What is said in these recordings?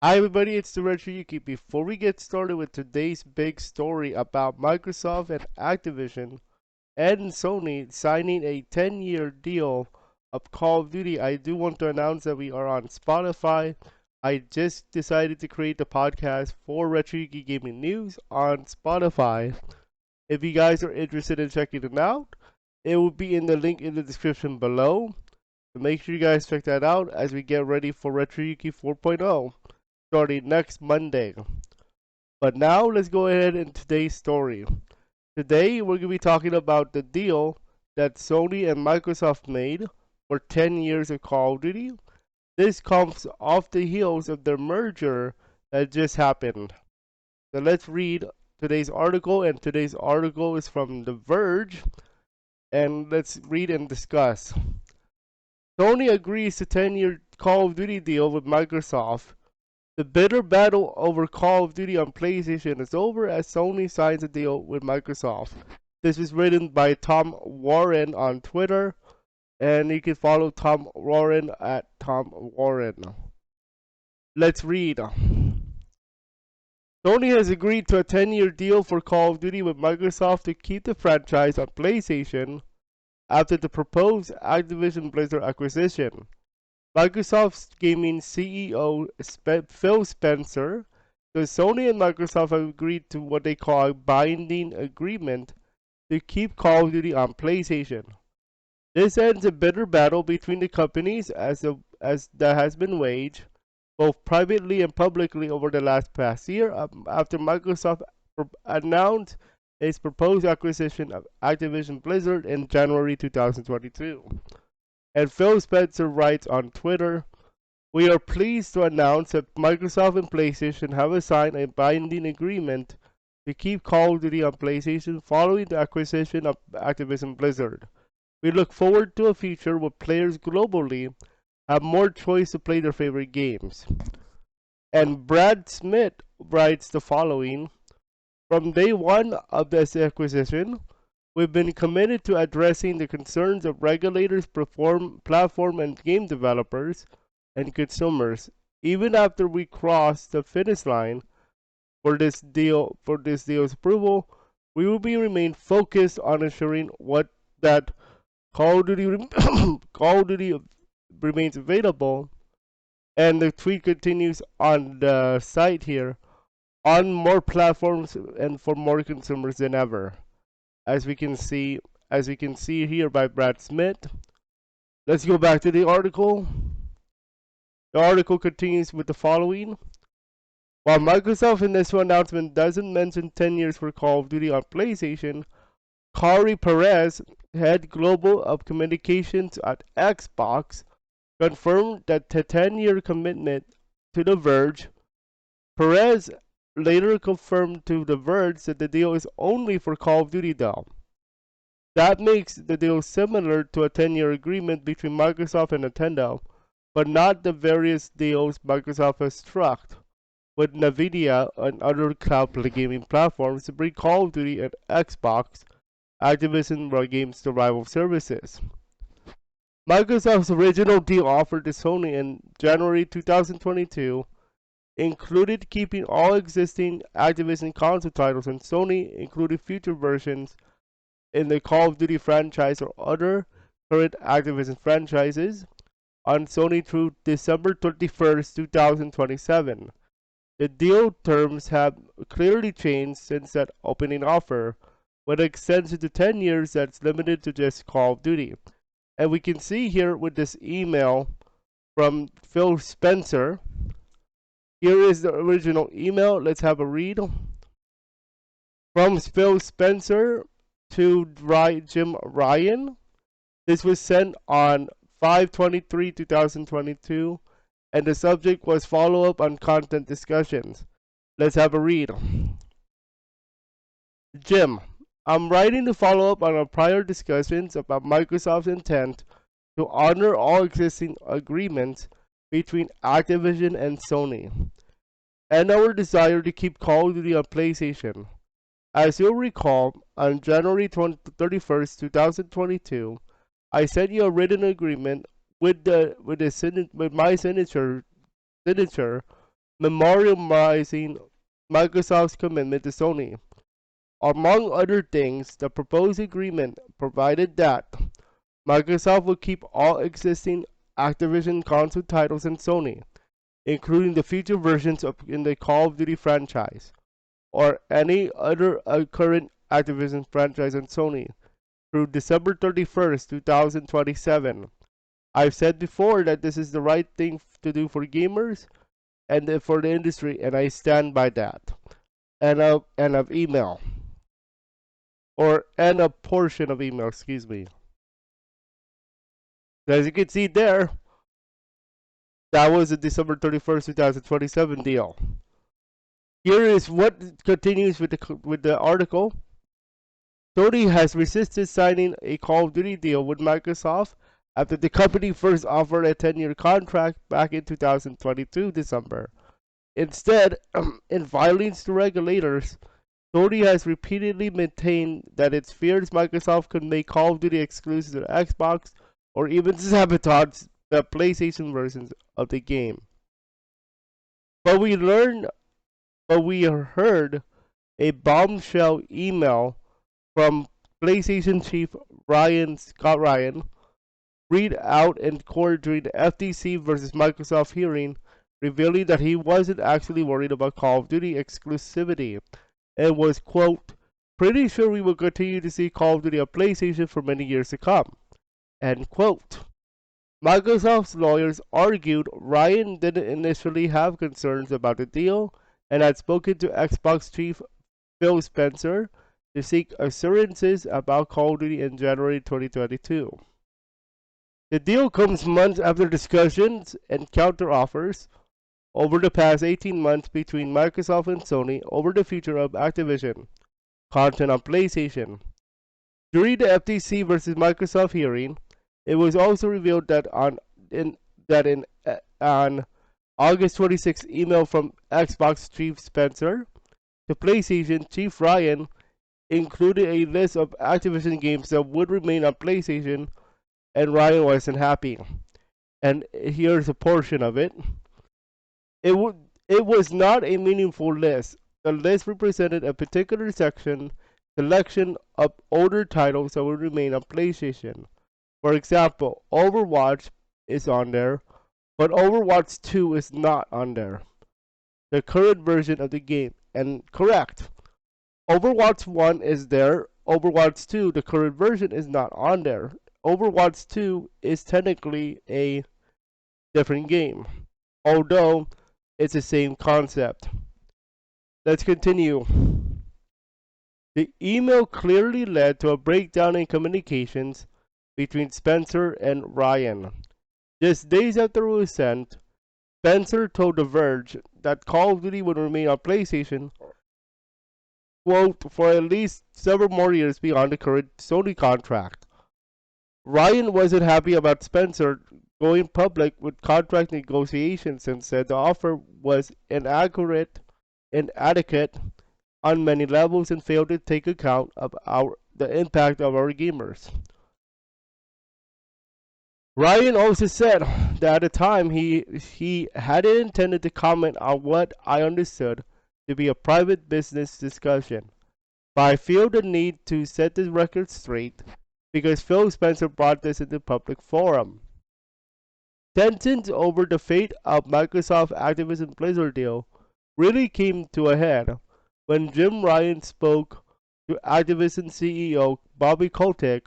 Hi everybody, it's the RetroYuuki. Before we get started with today's big story about Microsoft and Activision and Sony signing a 10-year deal of Call of Duty, I do want to announce that we are on Spotify. I just decided to create the podcast for RetroYuuki Gaming News on Spotify. If you guys are interested in checking it out, it will be in the link in the description below. So make sure you guys check that out as we get ready for RetroYuuki 4.0. Starting next Monday. But now let's go ahead in today's story. Today we're going to be talking about the deal that Sony and Microsoft made for 10 years of Call of Duty. This comes off the heels of their merger that just happened. So let's read today's article, and today's article is from The Verge. And let's read and discuss. Sony agrees to 10-year Call of Duty deal with Microsoft. The bitter battle over Call of Duty on PlayStation is over as Sony signs a deal with Microsoft. This was written by Tom Warren on Twitter, and you can follow Tom Warren at Tom Warren. Let's read. Sony has agreed to a 10-year deal for Call of Duty with Microsoft to keep the franchise on PlayStation after the proposed Activision Blizzard acquisition. Microsoft's gaming CEO Phil Spencer says Sony and Microsoft have agreed to what they call a binding agreement to keep Call of Duty on PlayStation. This ends a bitter battle between the companies as that has been waged both privately and publicly over the past year after Microsoft announced its proposed acquisition of Activision Blizzard in January 2022. And Phil Spencer writes on Twitter, "We are pleased to announce that Microsoft and PlayStation have signed a binding agreement to keep Call of Duty on PlayStation following the acquisition of Activision Blizzard. We look forward to a future where players globally have more choice to play their favorite games." And Brad Smith writes the following, "From day one of this acquisition, we've been committed to addressing the concerns of regulators, platform and game developers, and consumers. Even after we cross the finish line for this deal's approval, we will remain focused on ensuring that Call of Duty Call of Duty remains available." And the tweet continues on the site here, "on more platforms and for more consumers than ever." As we can see here by Brad Smith. Let's go back to the article. The article continues with the following. While Microsoft in this announcement doesn't mention 10 years for Call of Duty on PlayStation, Kari Perez, head global of communications at Xbox, confirmed that the 10-year commitment to The Verge. Perez later confirmed to The Verge that the deal is only for Call of Duty though. That makes the deal similar to a 10-year agreement between Microsoft and Nintendo, but not the various deals Microsoft has struck with Nvidia and other cloud gaming platforms to bring Call of Duty and Xbox, Activision Games to rival services. Microsoft's original deal offered to Sony in January 2022 included keeping all existing Activision console titles, and Sony included future versions in the Call of Duty franchise or other current Activision franchises on Sony through December 31st, 2027. The deal terms have clearly changed since that opening offer, with an extension to 10 years that's limited to just Call of Duty. And we can see here with this email from Phil Spencer. Here is the original email. Let's have a read. From Phil Spencer to Jim Ryan. This was sent on 5/23/2022, and the subject was follow-up on content discussions. Let's have a read. Jim, I'm writing to follow up on our prior discussions about Microsoft's intent to honor all existing agreements between Activision and Sony, and our desire to keep Call of Duty on PlayStation. As you'll recall, on January 31st, 2022, I sent you a written agreement with my signature memorializing Microsoft's commitment to Sony. Among other things, the proposed agreement provided that Microsoft will keep all existing Activision console titles in Sony, including the future versions in the Call of Duty franchise, or any other current Activision franchise in Sony, through December 31st, 2027. I've said before that this is the right thing to do for gamers and for the industry, and I stand by that. And of email, and a portion of email, excuse me. As you can see there, that was a December 31st, 2027 deal. Here is what continues with the article. Sony has resisted signing a Call of Duty deal with Microsoft after the company first offered a 10-year contract back in 2022 December. Instead, in filings to regulators, Sony has repeatedly maintained that it fears Microsoft could make Call of Duty exclusive to Xbox or even sabotage the PlayStation versions of the game. But we heard a bombshell email from PlayStation chief Scott Ryan read out in court during the FTC versus Microsoft hearing, revealing that he wasn't actually worried about Call of Duty exclusivity and was, quote, pretty sure we will continue to see Call of Duty on PlayStation for many years to come, end quote. Microsoft's lawyers argued Ryan didn't initially have concerns about the deal and had spoken to Xbox chief Phil Spencer to seek assurances about Call of Duty in January 2022. The deal comes months after discussions and counteroffers over the past 18 months between Microsoft and Sony over the future of Activision content on PlayStation. During the FTC versus Microsoft hearing, it was also revealed that on August 26 email from Xbox chief Spencer to PlayStation chief Ryan included a list of Activision games that would remain on PlayStation, and Ryan wasn't happy. And here's a portion of it. It was not a meaningful list. The list represented a particular selection of older titles that would remain on PlayStation. For example, Overwatch is on there, but Overwatch 2 is not on there. The current version of the game. And correct. Overwatch 1 is there. Overwatch 2, the current version, is not on there. Overwatch 2 is technically a different game, although it's the same concept. Let's continue. The email clearly led to a breakdown in communications between Spencer and Ryan. Just days after it was sent, Spencer told The Verge that Call of Duty would remain on PlayStation, quote, for at least several more years beyond the current Sony contract. Ryan wasn't happy about Spencer going public with contract negotiations and said the offer was inadequate on many levels and failed to take account of the impact of our gamers. Ryan also said that at the time he hadn't intended to comment on what I understood to be a private business discussion, but I feel the need to set the record straight because Phil Spencer brought this into public forum. Tensions over the fate of Microsoft Activision Blizzard deal really came to a head when Jim Ryan spoke to Activision CEO Bobby Kotick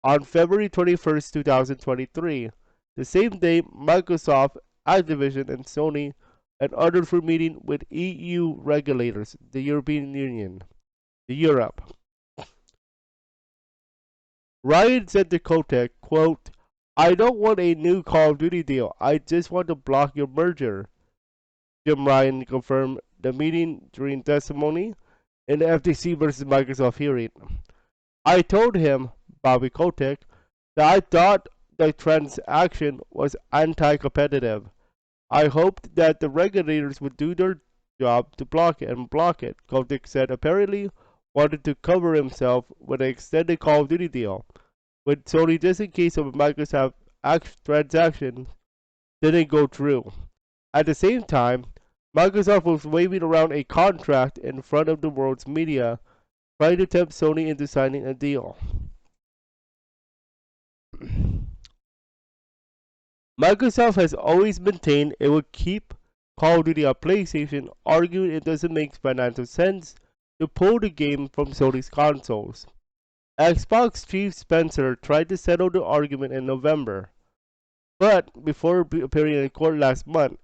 on February 21st, 2023, the same day Microsoft, Activision, and Sony and others were meeting with EU regulators, the European Union, Europe. Ryan said to Kotick, quote, I don't want a new Call of Duty deal, I just want to block your merger. Jim Ryan confirmed the meeting during testimony in the FTC versus Microsoft hearing. I told him, Bobby Kotick, that I thought the transaction was anti-competitive. I hoped that the regulators would do their job to block it, Kotick said, apparently wanted to cover himself with an extended Call of Duty deal with Sony just in case of a Microsoft transaction didn't go through. At the same time, Microsoft was waving around a contract in front of the world's media, trying to tempt Sony into signing a deal. Microsoft has always maintained it would keep Call of Duty on PlayStation, arguing it doesn't make financial sense to pull the game from Sony's consoles. Xbox chief Spencer tried to settle the argument in November, but before appearing in court last month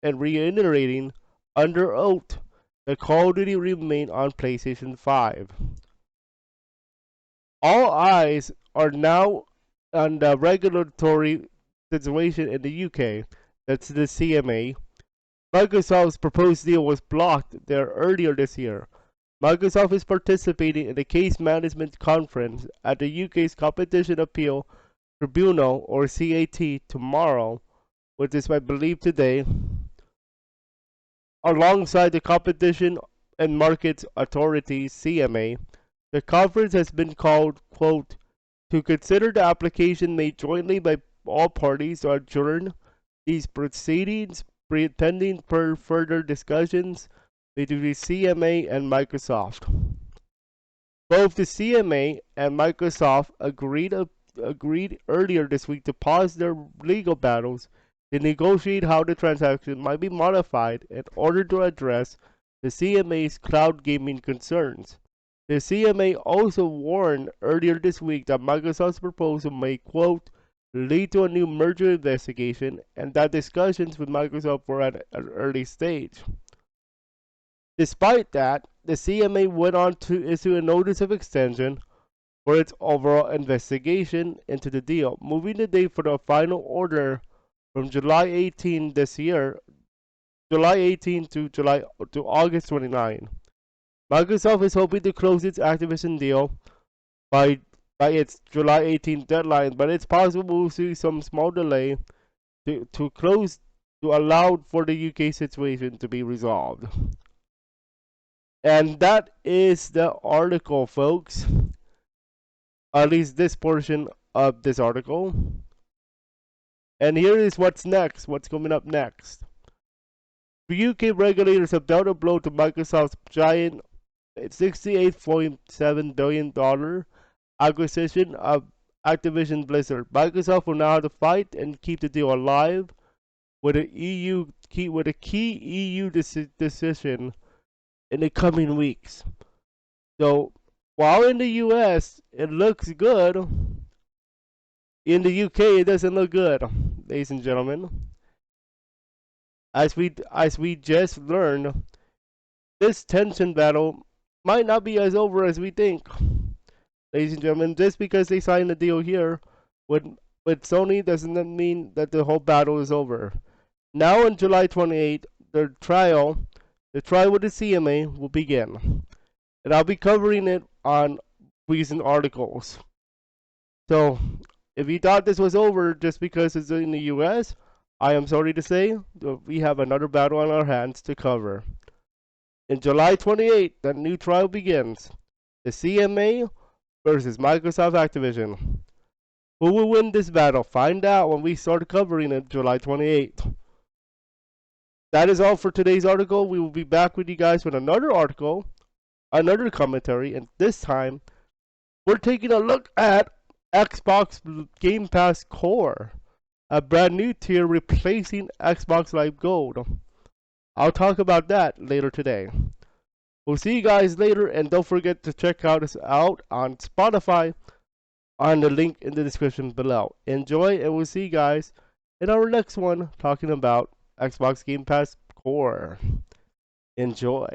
and reiterating under oath that Call of Duty remained on PlayStation 5. All eyes are now on the regulatory situation in the UK. That's the CMA. Microsoft's proposed deal was blocked there earlier this year. Microsoft is participating in a case management conference at the UK's Competition Appeal Tribunal, or CAT, tomorrow, which is I believe today, alongside the Competition and Markets Authority (CMA). The conference has been called, quote, to consider the application made jointly by all parties to adjourn these proceedings pending further discussions between the CMA and Microsoft. Both the CMA and Microsoft agreed earlier this week to pause their legal battles to negotiate how the transaction might be modified in order to address the CMA's cloud gaming concerns. The CMA also warned earlier this week that Microsoft's proposal may, quote, lead to a new merger investigation, and that discussions with Microsoft were at an early stage. Despite that, the CMA went on to issue a notice of extension for its overall investigation into the deal, moving the date for the final order from July 18 this year, July 18 to August 29. Microsoft is hoping to close its Activision deal by its July 18th deadline, but it's possible we'll see some small delay to close to allow for the UK situation to be resolved. And that is the article, folks. At least this portion of this article. And here is what's next, what's coming up next. The UK regulators have dealt a blow to Microsoft's giant $68.7 billion acquisition of Activision Blizzard. Microsoft will now have to fight and keep the deal alive with a key EU decision in the coming weeks. So while in the US it looks good, in the UK it doesn't look good, ladies and gentlemen. As we just learned, this tension battle might not be as over as we think. Ladies and gentlemen, just because they signed a deal here with Sony doesn't mean that the whole battle is over. Now on July 28th, the trial with the CMA will begin. And I'll be covering it on recent articles. So, if you thought this was over just because it's in the US, I am sorry to say that we have another battle on our hands to cover. In July 28th, the new trial begins. The CMA versus Microsoft Activision. Who will win this battle? Find out when we start covering it July 28th. That is all for today's article. We will be back with you guys with another article, another commentary, and this time we're taking a look at Xbox Game Pass Core, a brand new tier replacing Xbox Live Gold. I'll talk about that later today. We'll see you guys later, and don't forget to check us out on Spotify on the link in the description below. Enjoy, and we'll see you guys in our next one talking about Xbox Game Pass Core. Enjoy.